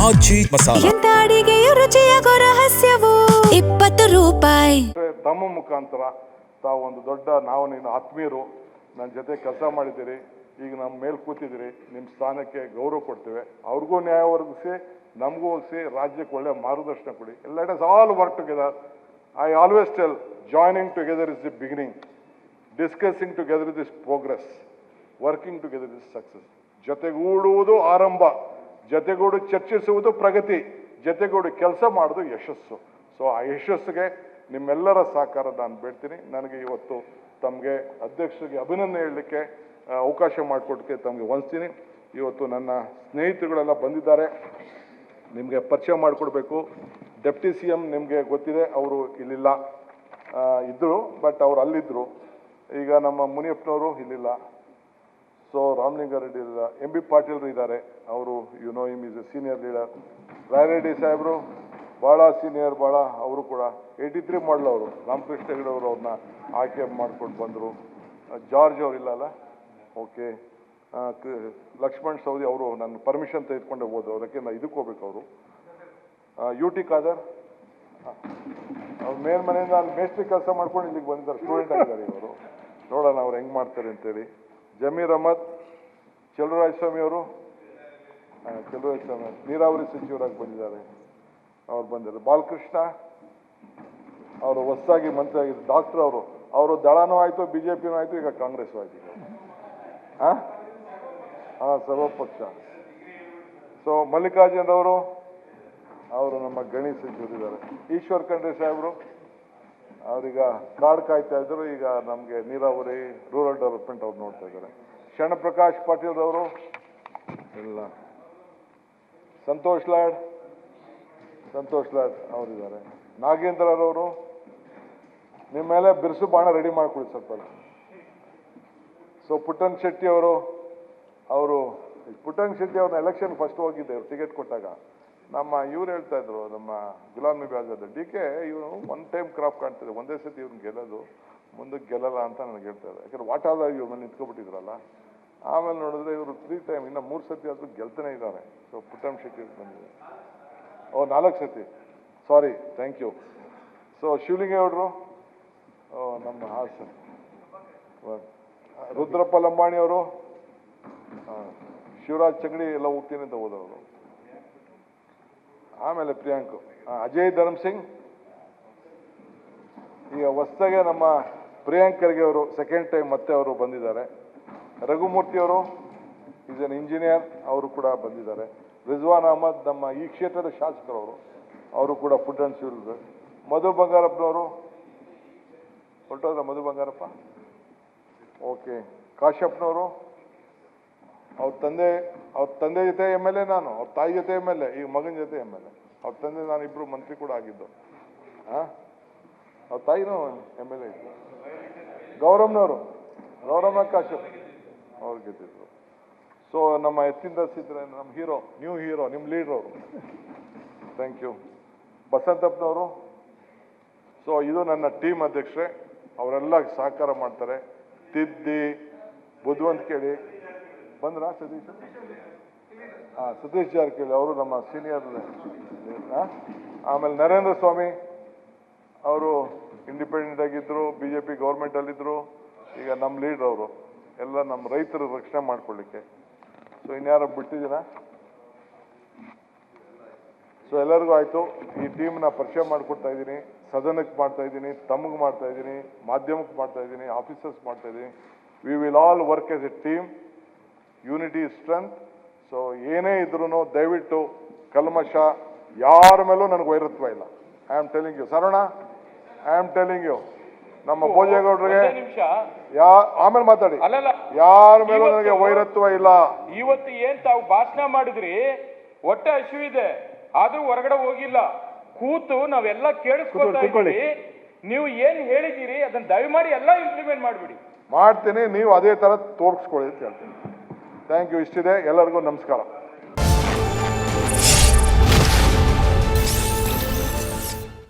ಆಚಿ ಮಸಾಲ. ಎಂತ ಅಡಿಗೆಯ ರುಚಿಯಾಗೋ ರಹಸ್ಯವು 20 ರೂಪಾಯಿ. ತಮ್ಮ ಮುಖಾಂತರ ತಾವು ಒಂದು ದೊಡ್ಡ ನಾವು ನೀನು ಆತ್ಮೀಯರು, ನನ್ನ ಜೊತೆ ಕೆಲಸ ಮಾಡಿದ್ದೀರಿ, ಈಗ ನಮ್ಮ ಮೇಲೆ ಕೂತಿದ್ದೀರಿ, ನಿಮ್ಮ ಸ್ಥಾನಕ್ಕೆ ಗೌರವ ಕೊಡ್ತೇವೆ. ಅವ್ರಿಗೂ ನ್ಯಾಯ ಒದಗಿಸಿ, ನಮಗೂ ಒದಗಿಸಿ, ರಾಜ್ಯಕ್ಕೆ ಒಳ್ಳೆ ಮಾರ್ಗದರ್ಶನ ಕೊಡಿ. Let us all work together. I always tell, joining together is the beginning, discussing together is progress, working together is success. ಜೊತೆಗೂಡುವುದು ಆರಂಭ, ಜೊತೆಗೂಡು ಚರ್ಚಿಸುವುದು ಪ್ರಗತಿ, ಜೊತೆಗೂಡು ಕೆಲಸ ಮಾಡೋದು ಯಶಸ್ಸು. ಸೊ ಆ ಯಶಸ್ಸಿಗೆ ನಿಮ್ಮೆಲ್ಲರ ಸಹಕಾರ ನಾನು ಬೇಡ್ತೀನಿ. ನನಗೆ ಇವತ್ತು ತಮಗೆ ಅಧ್ಯಕ್ಷರಿಗೆ ಅಭಿನಂದನೆ ಹೇಳಲಿಕ್ಕೆ ಅವಕಾಶ ಮಾಡಿಕೊಟ್ಟಕ್ಕೆ ತಮಗೆ ವಂದಿಸ್ತೀನಿ. ಇವತ್ತು ನನ್ನ ಸ್ನೇಹಿತರುಗಳೆಲ್ಲ ಬಂದಿದ್ದಾರೆ, ನಿಮಗೆ ಪರಿಚಯ ಮಾಡಿಕೊಡ್ಬೇಕು. ಡೆಪ್ಟಿ ಸಿ ಎಂ ನಿಮಗೆ ಗೊತ್ತಿದೆ, ಅವರು ಇಲ್ಲಿಲ್ಲ, ಇದ್ದರು, ಬಟ್ ಅವ್ರು ಅಲ್ಲಿದ್ದರು. ಈಗ ನಮ್ಮ ಮುನಿಯಪ್ಪನವರು ಇಲ್ಲಿಲ್ಲ. ಸೊ ರಾಮಲಿಂಗಾರೆಡ್ಡಿ ಇಲ್ಲ, ಎಂ ಬಿ ಪಾಟೀಲ್ರು ಇದ್ದಾರೆ, ಅವರು you know him is a senior leader. Rayareddy ಸಾಹೇಬರು ಭಾಳ ಸೀನಿಯರ್, ಭಾಳ ಅವರು ಕೂಡ 83 ಮಾಡಲು ಅವರು, ರಾಮಕೃಷ್ಣ ಹೆಗಡೆ ಅವರು ಅವ್ರನ್ನ ಆಯ್ಕೆ ಮಾಡ್ಕೊಂಡು ಬಂದರು. ಜಾರ್ಜ್ ಅವರು ಇಲ್ಲಲ್ಲ, ಓಕೆ. ಲಕ್ಷ್ಮಣ್ ಸವದಿ ಅವರು ನನ್ನ ಪರ್ಮಿಷನ್ ತೆಗೆದುಕೊಂಡೆ ಹೋದ್ರು, ಅದಕ್ಕೆ ನಾನು ಇದಕ್ಕೆ ಹೋಗ್ಬೇಕು. ಅವರು ಯು ಟಿ ಖಾದರ್ ಅವ್ರು ಮೇಲ್ಮನೆಯಿಂದ ಅಲ್ಲಿ ಮೇಸ್ಟ್ರಿ ಕೆಲಸ ಮಾಡ್ಕೊಂಡು ಇಲ್ಲಿಗೆ ಬಂದಿದ್ದಾರೆ, ಸ್ಟೂಡೆಂಟ್ ಆಗಿದ್ದಾರೆ ಇವರು. ನೋಡೋಣ ಅವ್ರು ಹೆಂಗೆ ಮಾಡ್ತಾರೆ ಅಂತೇಳಿ. ಜಮೀರ್ ಅಹಮದ್, ಚಲುವರಾಯಸ್ವಾಮಿ ಅವರು, ಚಲುವರಾಯಸ್ವಾಮಿ ನೀರಾವರಿ ಸಚಿವರಾಗಿ ಬಂದಿದ್ದಾರೆ, ಅವ್ರು ಬಂದಿದ್ದಾರೆ. ಬಾಲಕೃಷ್ಣ ಅವರು ಹೊಸದಾಗಿ ಮಂತ್ರಿ ಆಗಿದ್ದು, ಡಾಕ್ಟರ್ ಅವರು ದಳನೂ ಆಯಿತು, ಬಿ ಜೆ ಪಿನೂ ಆಯಿತು, ಈಗ ಕಾಂಗ್ರೆಸ್ಸು ಆಯಿತು. ಹಾಂ ಸರ್ವಪಕ್ಷ. ಸೊ ಮಲ್ಲಿಕಾರ್ಜುನ್ ಅವರು ನಮ್ಮ ಗಣಿ ಸಚಿವರಿದ್ದಾರೆ. ಈಶ್ವರ್ ಖಂಡ್ರೆ ಸಾಹೇಬರು ಅವ್ರೀಗ ಕಾರ್ಡ್ ಕಾಯ್ತಾ ಇದ್ರು, ಈಗ ನಮಗೆ ನೀರಾವರಿ ರೂರಲ್ ಡೆವಲಪ್ಮೆಂಟ್ ಅವ್ರು ನೋಡ್ತಾ ಇದ್ದಾರೆ. ಶರಣಪ್ರಕಾಶ್ ಪಾಟೀಲ್ ಅವರು ಇಲ್ಲ. ಸಂತೋಷ್ ಲಾಡ್ ಅವರಿದ್ದಾರೆ. ನಾಗೇಂದ್ರರವರು, ನಿಮ್ಮ ಮೇಲೆ ಬಿರುಸು ಬಾಣ ರೆಡಿ ಮಾಡ್ಕೊಳ್ಳಿ ಸ್ವಲ್ಪ. ಸೊ ಪುಟ್ಟನ್ ಶೆಟ್ಟಿ ಅವರು ಪುಟ್ಟನ್ ಶೆಟ್ಟಿ ಅವ್ರನ್ನ ಎಲೆಕ್ಷನ್ ಫಸ್ಟ್ ಹೋಗಿದ್ದೆ, ಟಿಕೆಟ್ ಕೊಟ್ಟಾಗ ನಮ್ಮ ಇವ್ರು ಹೇಳ್ತಾ ಇದ್ರು, ನಮ್ಮ ಗುಲಾಮ್ ನಬಿ ಆಜಾದ್, ಡಿ ಕೆ ಇವನು ಒನ್ ಟೈಮ್ ಕ್ರಾಪ್ ಕಾಣ್ತದೆ, ಒಂದೇ ಸತಿ ಇವ್ನು ಗೆಲ್ಲೋದು, ಮುಂದಕ್ಕೆ ಗೆಲ್ಲಲ್ಲ ಅಂತ ನನಗೆ ಹೇಳ್ತಾ ಇದ್ದಾರೆ. ಯಾಕಂದ್ರೆ ವಾಟ್ ಆದ ಇವ್ರನ್ನ ನಿಂತ್ಕೊಬಿಟ್ಟಿದ್ರಲ್ಲ. ಆಮೇಲೆ ನೋಡಿದ್ರೆ ಇವರು 3 ಟೈಮ್, ಇನ್ನು 3 ಸತಿ ಆದರೂ ಗೆಲ್ತಾನೆ ಇದ್ದಾರೆ. ಸೊ ಪುಟ್ಟನ್ ಶೆಟ್ಟಿ ಬಂದಿದೆ. 4 ಸತಿ, ಸಾರಿ, ಥ್ಯಾಂಕ್ ಯು. ಸೊ ಶಿವಲಿಂಗೇಗೌಡರು ನಮ್ಮ ಹಾಸನ್, ರುದ್ರಪ್ಪ ಲಂಬಾಣಿ ಅವರು, ಶಿವರಾಜ್ ಚಂಗಡಿ ಎಲ್ಲ ಹೋಗ್ತೀನಿ ಅಂತ ಹೋದವರು. ಆಮೇಲೆ ಪ್ರಿಯಾಂಕ್, ಅಜಯ್ ಧರ್ಮ್ ಸಿಂಗ್, ಈಗ ಹೊಸದಾಗೆ ನಮ್ಮ ಪ್ರಿಯಾಂಕ್ ಖರ್ಗೆ ಅವರು ಸೆಕೆಂಡ್ ಟೈಮ್ ಮತ್ತೆ ಅವರು ಬಂದಿದ್ದಾರೆ. ರಘುಮೂರ್ತಿ ಅವರು ಈಸ್ ಎನ್ ಇಂಜಿನಿಯರ್, ಅವರು ಕೂಡ ಬಂದಿದ್ದಾರೆ. ರಿಜ್ವಾನ್ ಅಹಮದ್ ನಮ್ಮ ಈ ಕ್ಷೇತ್ರದ ಶಾಸಕರವರು, ಅವರು ಕೂಡ ಫುಡ್ ಆ್ಯಂಡ್ ಸಿವಿಲ್. ಮಧು ಬಂಗಾರಪ್ಪನವರು ಹೊರಟೋದ್ರ, ಮಧು ಬಂಗಾರಪ್ಪ, ಓಕೆ. ಕಾಶ್ಯಪ್ನವರು, ಅವ್ರ ತಂದೆ ಜೊತೆ ಎಮ್ ಎಲ್ ಎ, ನಾನು ಅವ್ರ ತಾಯಿ ಜೊತೆ ಎಮ್ ಎಲ್ ಎ, ಈಗ ಮಗನ ಜೊತೆ ಎಮ್ ಎಲ್ ಎ. ಅವ್ರ ತಂದೆ ನಾನು ಇಬ್ಬರು ಮಂತ್ರಿ ಕೂಡ ಆಗಿದ್ದು. ಅವ್ರ ತಾಯಿನೂ ಎಮ್ ಎಲ್ ಎ ಇತ್ತು. ಗೌರಮ್ಮ ಕಾಶ್ಯಪ್ ಅವ್ರು ಗೆದ್ದಿದ್ರು. ಸೊ ನಮ್ಮ ಎತ್ತಿಂದ ಸಿದ್ರೆ ನಮ್ಮ ಹೀರೋ, ನ್ಯೂ ಹೀರೋ, ನಿಮ್ಮ ಲೀಡ್ರ್ ಅವರು, ಥ್ಯಾಂಕ್ ಯು. ಬಸಂತಪ್ಪನವರು. ಸೊ ಇದು ನನ್ನ ಟೀಮ್ ಅಧ್ಯಕ್ಷರೇ, ಅವರೆಲ್ಲ ಸಹಕಾರ ಮಾಡ್ತಾರೆ. ತಿದ್ದಿ ಬುದ್ಧಿವಂತ ಕೇಳಿ ಬಂದ್ರ ಸತೀಶ್ ಜಾರಕಿಹೊಳಿ ಅವರು ನಮ್ಮ ಸೀನಿಯರ್. ಆಮೇಲೆ ನರೇಂದ್ರ ಸ್ವಾಮಿ ಅವರು ಇಂಡಿಪೆಂಡೆಂಟ್ ಆಗಿದ್ದರು, BJP ಗೌರ್ಮೆಂಟಲ್ಲಿದ್ದರು, ಈಗ ನಮ್ಮ ಲೀಡ್ರ್ ಅವರು. ಎಲ್ಲ ನಮ್ಮ ರೈತರ ರಕ್ಷಣೆ ಮಾಡ್ಕೊಳ್ಳಿಕ್ಕೆ. ಸೊ ಇನ್ಯಾರು ಬಿಟ್ಟಿದ್ದೀನ? ಸೊ ಎಲ್ಲರಿಗೂ ಆಯಿತು. ಈ ಟೀಮ್ನ ಪರಿಚಯ ಮಾಡಿಕೊಡ್ತಾ ಇದ್ದೀನಿ, ಸದನಕ್ಕೆ ಮಾಡ್ತಾ ಇದ್ದೀನಿ, ತಮಗೆ ಮಾಡ್ತಾ ಇದ್ದೀನಿ, ಮಾಧ್ಯಮಕ್ಕೆ ಮಾಡ್ತಾ ಇದ್ದೀನಿ, ಆಫೀಸರ್ಸ್ ಮಾಡ್ತಾ ಇದ್ದೀನಿ. We will all work as a team. Unity is strength. So ಏನೇ ಇದ್ರೂ ದಯವಿಟ್ಟು ಕಲ್ಮಶ ಯಾರ ಮೇಲೂ ನನಗೆ ವೈರತ್ವ ಇಲ್ಲ. ಐ ಆಮ್ ಟೆಲಿಂಗ್ ಯು ಸರಣ, ಐ ಆಮ್ ಟೆಲಿಂಗ್ ಯು. ನಮ್ಮ ಭೋಜೇಗೌಡರಿಗೆ ಆಮೇಲೆ ಮಾತಾಡಿ, ಯಾರ ಮೇಲೂ ನನಗೆ ವೈರತ್ವ ಇಲ್ಲ. ಇವತ್ತು ಏನ್ ತಾವು ಭಾಷಣ ಮಾಡಿದ್ರಿ, ಹೊಟ್ಟೆ ಹಸಿವಿದೆ ಆದ್ರೂ ಹೊರಗಡೆ ಹೋಗಿಲ್ಲ, ಕೂತು ನಾವೆಲ್ಲ ಕೇಳಿಸ್ಕೊತಾ ಇದ್ದೀವಿ. ನೀವು ಏನ್ ಹೇಳಿದ್ದೀರಿ ಅದನ್ನ ದಯಮಾಡಿ ಎಲ್ಲ ಇಂಪ್ಲಿಮೆಂಟ್ ಮಾಡಿಬಿಡಿ. ಮಾಡ್ತೀನಿ, ನೀವು ಅದೇ ತರ ತೋರಿಸ್ಕೊಳ್ಳಿ ಅಂತ ಹೇಳ್ತೀನಿ. Thank you. ಇಷ್ಟಿದೆ. ಎಲ್ಲರಿಗೂ ನಮಸ್ಕಾರ.